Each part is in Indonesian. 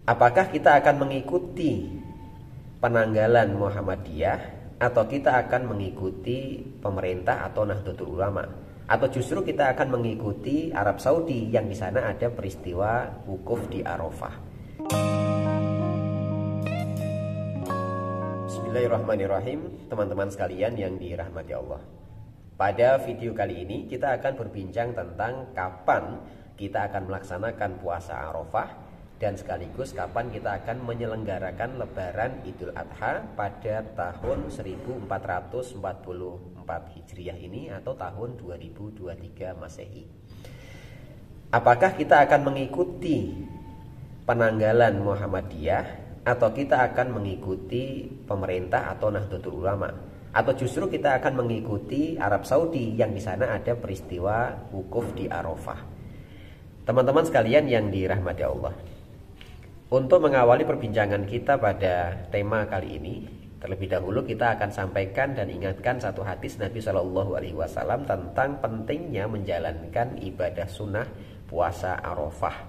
Apakah kita akan mengikuti penanggalan Muhammadiyah atau kita akan mengikuti pemerintah atau Nahdlatul Ulama, atau justru kita akan mengikuti Arab Saudi yang di sana ada peristiwa wukuf di Arafah. Bismillahirrahmanirrahim, teman-teman sekalian yang dirahmati Allah. Pada video kali ini kita akan berbincang tentang kapan kita akan melaksanakan puasa Arafah dan sekaligus kapan kita akan menyelenggarakan Lebaran Idul Adha pada tahun 1444 Hijriah ini atau tahun 2023 Masehi. Apakah kita akan mengikuti penanggalan Muhammadiyah atau kita akan mengikuti pemerintah atau Nahdlatul Ulama, atau justru kita akan mengikuti Arab Saudi yang di sana ada peristiwa wukuf di Arafah. Teman-teman sekalian yang dirahmati Allah, untuk mengawali perbincangan kita pada tema kali ini, terlebih dahulu kita akan sampaikan dan ingatkan satu hadis Nabi Shallallahu Alaihi Wasallam tentang pentingnya menjalankan ibadah sunnah puasa Arafah.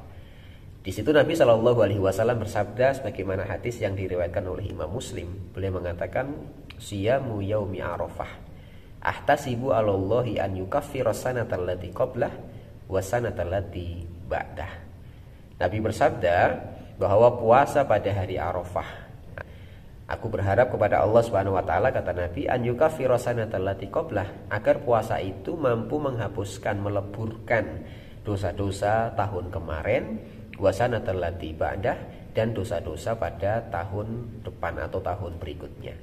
Di situ Nabi Shallallahu Alaihi Wasallam bersabda sebagaimana hadis yang diriwayatkan oleh Imam Muslim. Beliau mengatakan, "Siyamu yaumi Arafah, ahtasibu 'alallahi an yukaffira sanatal lati qablah wa sanatal lati ba'dah." Nabi bersabda bahwa puasa pada hari Arafah, aku berharap kepada Allah Subhanahu wa taala, kata Nabi, an yukaffira sanatal lati qablah, agar puasa itu mampu menghapuskan, meleburkan dosa-dosa tahun kemarin, wa sanatal lati ba'dah, dan dosa-dosa pada tahun depan atau tahun berikutnya.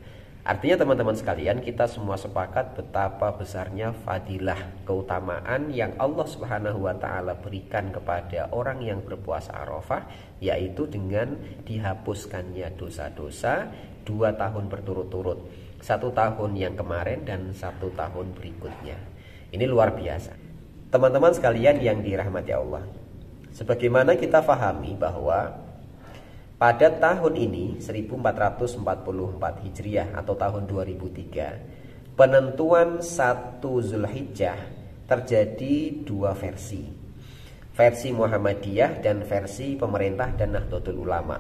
Artinya teman-teman sekalian, kita semua sepakat betapa besarnya fadilah, keutamaan yang Allah Subhanahu wa taala berikan kepada orang yang berpuasa Arafah, yaitu dengan dihapuskannya dosa-dosa 2 tahun berturut-turut, 1 tahun yang kemarin dan 1 tahun berikutnya. Ini luar biasa. Teman-teman sekalian yang dirahmati Allah, sebagaimana kita fahami bahwa pada tahun ini 1444 Hijriah atau tahun 2003, penentuan 1 Zulhijjah terjadi 2 versi. Versi Muhammadiyah dan versi pemerintah dan Nahdlatul Ulama.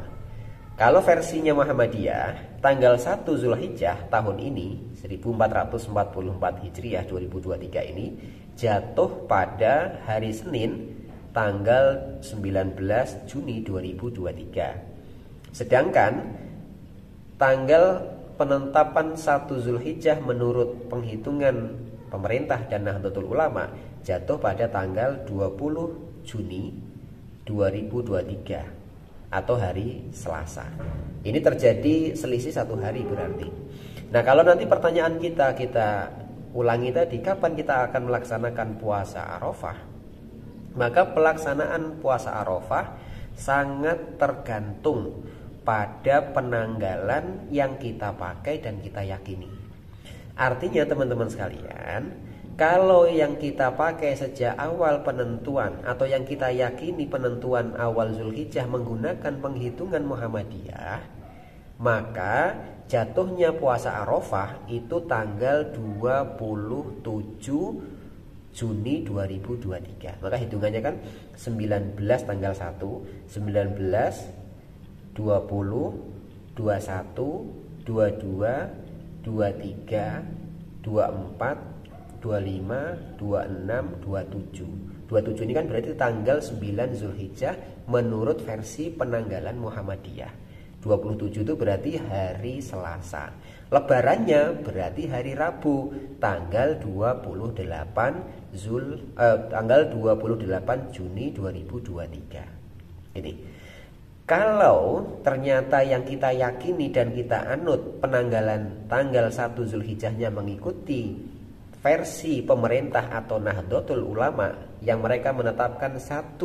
Kalau versinya Muhammadiyah, tanggal 1 Zulhijjah tahun ini 1444 Hijriah 2023 ini jatuh pada hari Senin tanggal 19 Juni 2023. Sedangkan tanggal penetapan 1 Zulhijjah menurut penghitungan pemerintah dan Nahdlatul Ulama jatuh pada tanggal 20 Juni 2023 atau hari Selasa. Ini terjadi selisih 1 hari berarti. Nah, kalau nanti pertanyaan kita ulangi tadi, kapan kita akan melaksanakan puasa Arafah? Maka pelaksanaan puasa Arafah sangat tergantung pada penanggalan yang kita pakai dan kita yakini. Artinya teman-teman sekalian, kalau yang kita pakai sejak awal penentuan atau yang kita yakini penentuan awal Zulhijjah menggunakan penghitungan Muhammadiyah, maka jatuhnya puasa Arafah itu tanggal 27 Juni 2023. Maka hitungannya kan 19 tanggal 1, 19, 20, 21, 22, 23, 24, 25, 26, 27. 27 ini kan berarti tanggal 9 Zulhijjah menurut versi penanggalan Muhammadiyah. 27 itu berarti hari Selasa. Lebarannya berarti hari Rabu tanggal 28 Juni 2023. Ini. Kalau ternyata yang kita yakini dan kita anut penanggalan tanggal 1 Zulhijjahnya mengikuti versi pemerintah atau Nahdlatul Ulama yang mereka menetapkan 1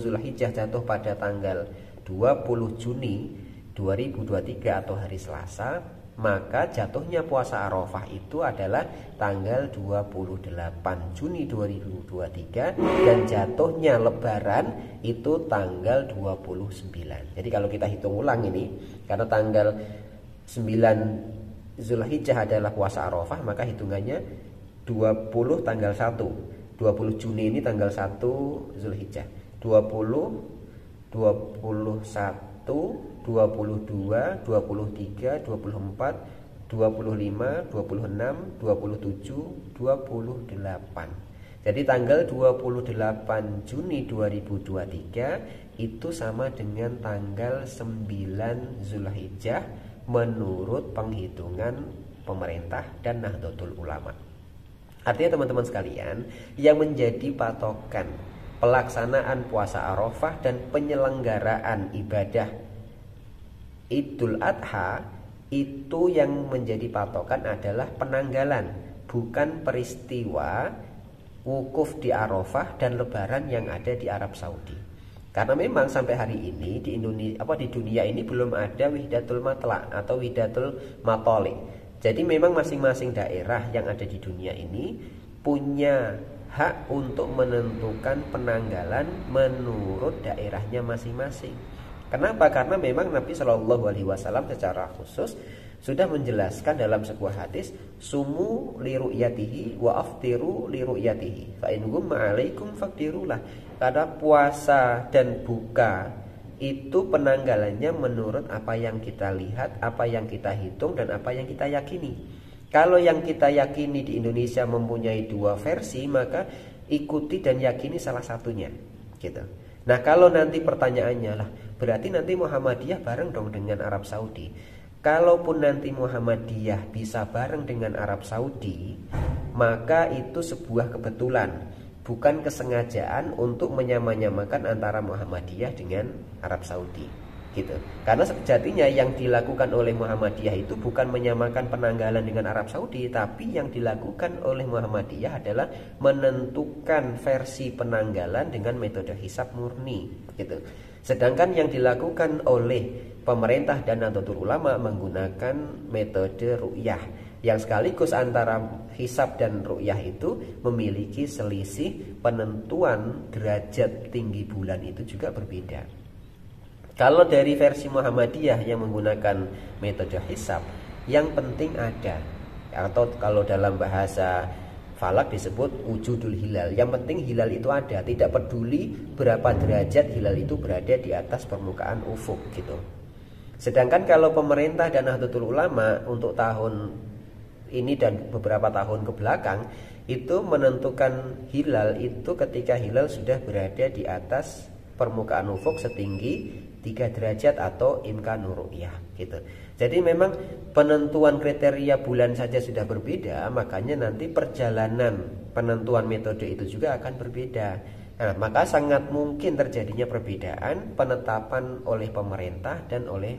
Zulhijjah jatuh pada tanggal 20 Juni 2023 atau hari Selasa, maka jatuhnya puasa Arafah itu adalah tanggal 28 Juni 2023 dan jatuhnya Lebaran itu tanggal 29. Jadi kalau kita hitung ulang ini, karena tanggal 9 Zulhijjah adalah puasa Arafah, maka hitungannya 20 tanggal 1. 20 Juni ini tanggal 1 Zulhijjah. 20 21, 22, 23, 24, 25, 26, 27, 28. Jadi tanggal 28 Juni 2023 itu sama dengan tanggal 9 Zulhijjah menurut penghitungan pemerintah dan Nahdlatul Ulama. Artinya teman-teman sekalian, yang menjadi patokan pelaksanaan puasa Arafah dan penyelenggaraan ibadah Idul Adha itu yang menjadi patokan adalah penanggalan, bukan peristiwa wukuf di Arafah dan lebaran yang ada di Arab Saudi. Karena memang sampai hari ini di Indonesia di dunia ini belum ada Wihdatul Matla atau Wihdatul Matoli. Jadi memang masing-masing daerah yang ada di dunia ini punya hak untuk menentukan penanggalan menurut daerahnya masing-masing. Kenapa? Karena memang Nabi Shallallahu Alaihi Wasallam secara khusus sudah menjelaskan dalam sebuah hadis, sumu li ru'yatihi wa aftiru li ru'yatihi fa in gumma 'alaikum faqdirulah. Karena puasa dan buka itu penanggalannya menurut apa yang kita lihat, apa yang kita hitung dan apa yang kita yakini. Kalau yang kita yakini di Indonesia mempunyai dua versi, maka ikuti dan yakini salah satunya, gitu. Nah, kalau nanti pertanyaannya lah, berarti nanti Muhammadiyah bareng dong dengan Arab Saudi. Kalaupun nanti Muhammadiyah bisa bareng dengan Arab Saudi, maka itu sebuah kebetulan, bukan kesengajaan untuk menyamakan antara Muhammadiyah dengan Arab Saudi, gitu. Karena sejatinya yang dilakukan oleh Muhammadiyah itu bukan menyamakan penanggalan dengan Arab Saudi, tapi yang dilakukan oleh Muhammadiyah adalah menentukan versi penanggalan dengan metode hisab murni, gitu. Sedangkan yang dilakukan oleh pemerintah dan Nahdlatul Ulama menggunakan metode ru'yah, yang sekaligus antara hisab dan ru'yah itu memiliki selisih penentuan derajat tinggi bulan itu juga berbeda. Kalau dari versi Muhammadiyah yang menggunakan metode hisab, yang penting ada, atau kalau dalam bahasa Falak disebut wujudul hilal. Yang penting hilal itu ada, tidak peduli berapa derajat hilal itu berada di atas permukaan ufuk, gitu. Sedangkan kalau pemerintah dan Nahdlatul Ulama untuk tahun ini dan beberapa tahun ke belakang itu menentukan hilal itu ketika hilal sudah berada di atas permukaan ufuk setinggi 3 derajat atau imkanur ru'yah, gitu. Jadi memang penentuan kriteria bulan saja sudah berbeda, makanya nanti perjalanan penentuan metode itu juga akan berbeda. Nah, maka sangat mungkin terjadinya perbedaan penetapan oleh pemerintah dan oleh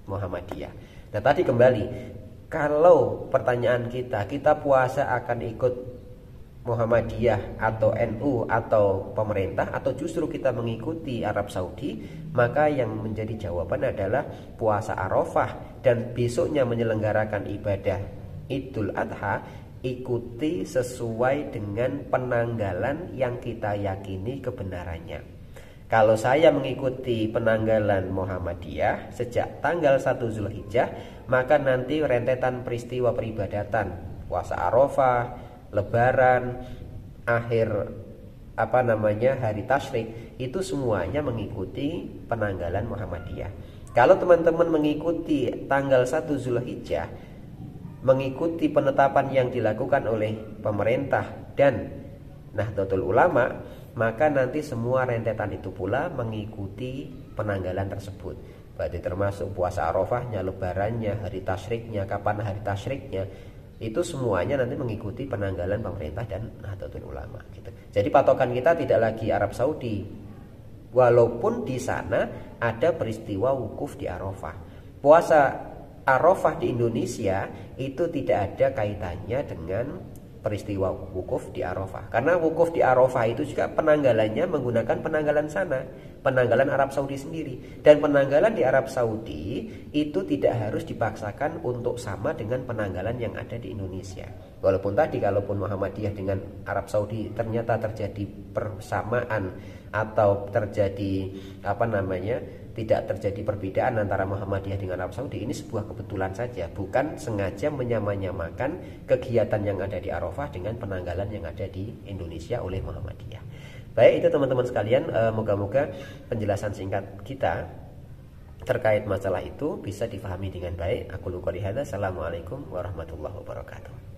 Muhammadiyah. Nah, tadi kembali, kalau pertanyaan kita puasa akan ikut Muhammadiyah atau NU atau pemerintah, atau justru kita mengikuti Arab Saudi, maka yang menjadi jawaban adalah puasa Arafah dan besoknya menyelenggarakan ibadah Idul Adha, ikuti sesuai dengan penanggalan yang kita yakini kebenarannya. Kalau saya mengikuti penanggalan Muhammadiyah sejak tanggal 1 Zulhijjah, maka nanti rentetan peristiwa peribadatan puasa Arafah, lebaran, akhir hari tasyrik, itu semuanya mengikuti penanggalan Muhammadiyah. Kalau teman-teman mengikuti tanggal 1 Zulhijjah, mengikuti penetapan yang dilakukan oleh pemerintah dan Nahdlatul Ulama, maka nanti semua rentetan itu pula mengikuti penanggalan tersebut. Berarti termasuk puasa Arafahnya, lebarannya, hari tasyriknya, kapan hari tasyriknya, itu semuanya nanti mengikuti penanggalan pemerintah dan Nahdlatul Ulama, gitu. Jadi patokan kita tidak lagi Arab Saudi, walaupun di sana ada peristiwa wukuf di Arafah. Puasa Arafah di Indonesia itu tidak ada kaitannya dengan peristiwa wukuf di Arafah, karena wukuf di Arafah itu juga penanggalannya menggunakan penanggalan sana, penanggalan Arab Saudi sendiri. Dan penanggalan di Arab Saudi itu tidak harus dipaksakan untuk sama dengan penanggalan yang ada di Indonesia. Walaupun tadi kalaupun Muhammadiyah dengan Arab Saudi ternyata terjadi persamaan atau terjadi tidak terjadi perbedaan antara Muhammadiyah dengan Arab Saudi, ini sebuah kebetulan saja, bukan sengaja menyamakan kegiatan yang ada di Arafah dengan penanggalan yang ada di Indonesia oleh Muhammadiyah. Baik, itu teman-teman sekalian, moga-moga penjelasan singkat kita terkait masalah itu bisa difahami dengan baik. Aku qouli hadza. Assalamualaikum warahmatullahi wabarakatuh.